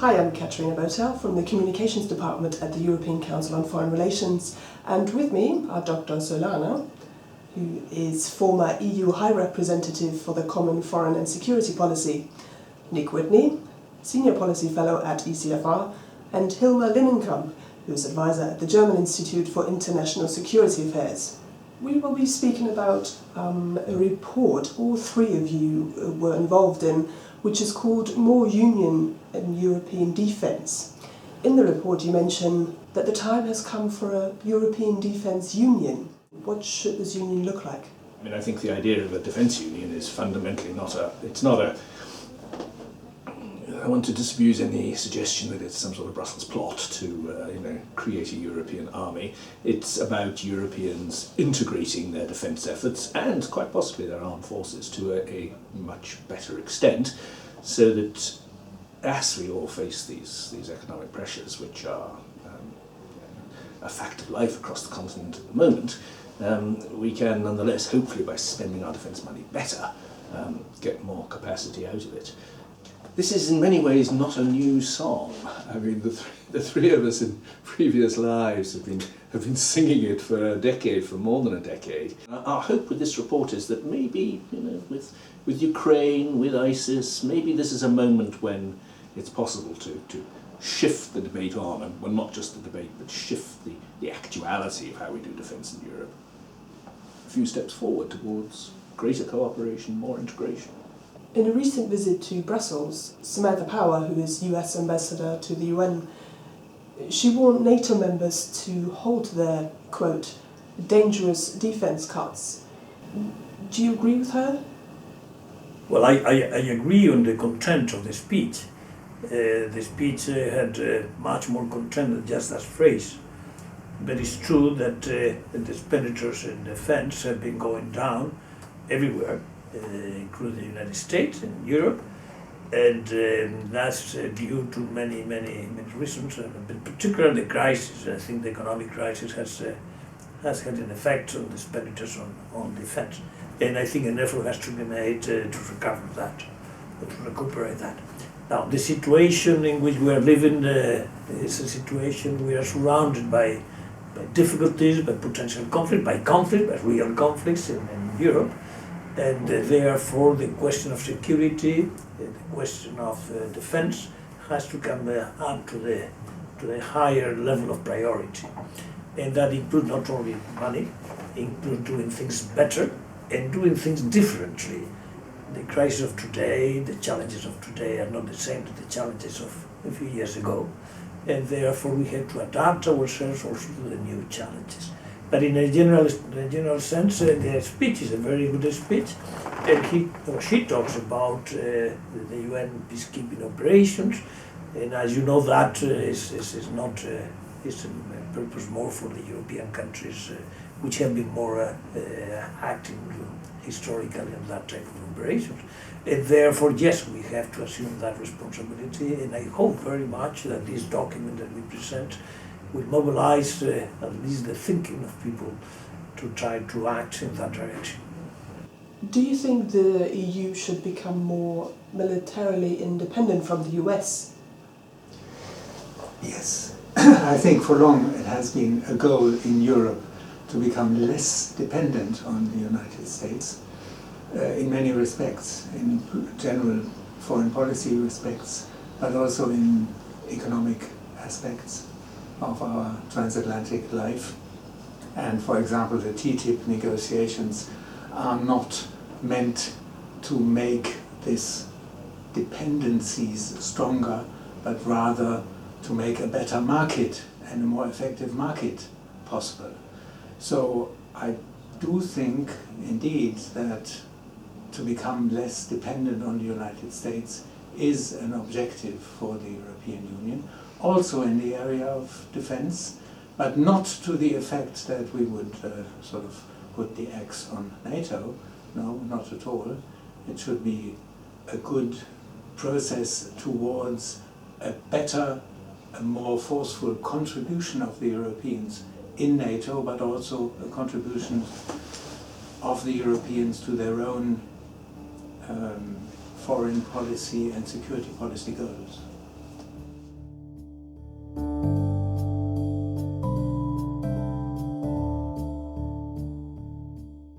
Hi, I'm Katerina Botel from the Communications Department at the European Council on Foreign Relations, and with me are Dr. Solana, who is former EU High Representative for the Common Foreign and Security Policy, Nick Witney, Senior Policy Fellow at ECFR, and Hilmar Linnenkamp, who is Advisor at the German Institute for International Security Affairs. We will be speaking about a report all three of you were involved in, which is called More Union in European Defence. In the report you mention that the time has come for a European Defence Union. What should this union look like? I think the idea of a defence union is fundamentally I want to disabuse any suggestion that it's some sort of Brussels plot to create a European army. It's about Europeans integrating their defence efforts and quite possibly their armed forces to a much better extent, so that as we all face these economic pressures, which are a fact of life across the continent at the moment, we can nonetheless, hopefully by spending our defence money better, get more capacity out of it. This is in many ways not a new song. The three of us in previous lives have been singing it for a decade, for more than a decade. Our hope with this report is that maybe, with Ukraine, with ISIS, maybe this is a moment when it's possible to shift the debate on, and well, not just the debate, but shift the actuality of how we do defence in Europe. A few steps forward towards greater cooperation, more integration. In a recent visit to Brussels, Samantha Power, who is US Ambassador to the UN, she warned NATO members to halt their, quote, dangerous defence cuts. Do you agree with her? Well, I agree on the content of the speech. The speech had much more content than just that phrase. But it's true that the expenditures in defence have been going down everywhere, including the United States and Europe, and that's due to many reasons, but particularly the crisis. I think the economic crisis has had an effect on the expenditures on defence, and I think an effort has to be made to recover that, to recuperate that. Now, the situation in which we are living is a situation we are surrounded by difficulties, by potential conflict, by real conflicts in Europe. And therefore the question of security, the question of defence has to come up to the higher level of priority. And that includes not only money, includes doing things better and doing things differently. The crisis of today, the challenges of today are not the same as the challenges of a few years ago. And therefore we have to adapt ourselves also to the new challenges. But in a general sense, the speech is a very good speech, and he or she talks about the UN peacekeeping operations, and as you know, that is a purpose more for the European countries, which have been more active historically in that type of operations. And therefore, yes, we have to assume that responsibility, and I hope very much that this document that we present will mobilize at least the thinking of people to try to act in that direction. Do you think the EU should become more militarily independent from the US? Yes. I think for long it has been a goal in Europe to become less dependent on the United States in many respects, in general foreign policy respects, but also in economic aspects of our transatlantic life. And for example, the TTIP negotiations are not meant to make these dependencies stronger, but rather to make a better market and a more effective market possible. So I do think indeed that to become less dependent on the United States is an objective for the European Union, also in the area of defence, but not to the effect that we would sort of put the X on NATO. No, not at all. It should be a good process towards a better, a more forceful contribution of the Europeans in NATO, but also a contribution of the Europeans to their own foreign policy and security policy goals.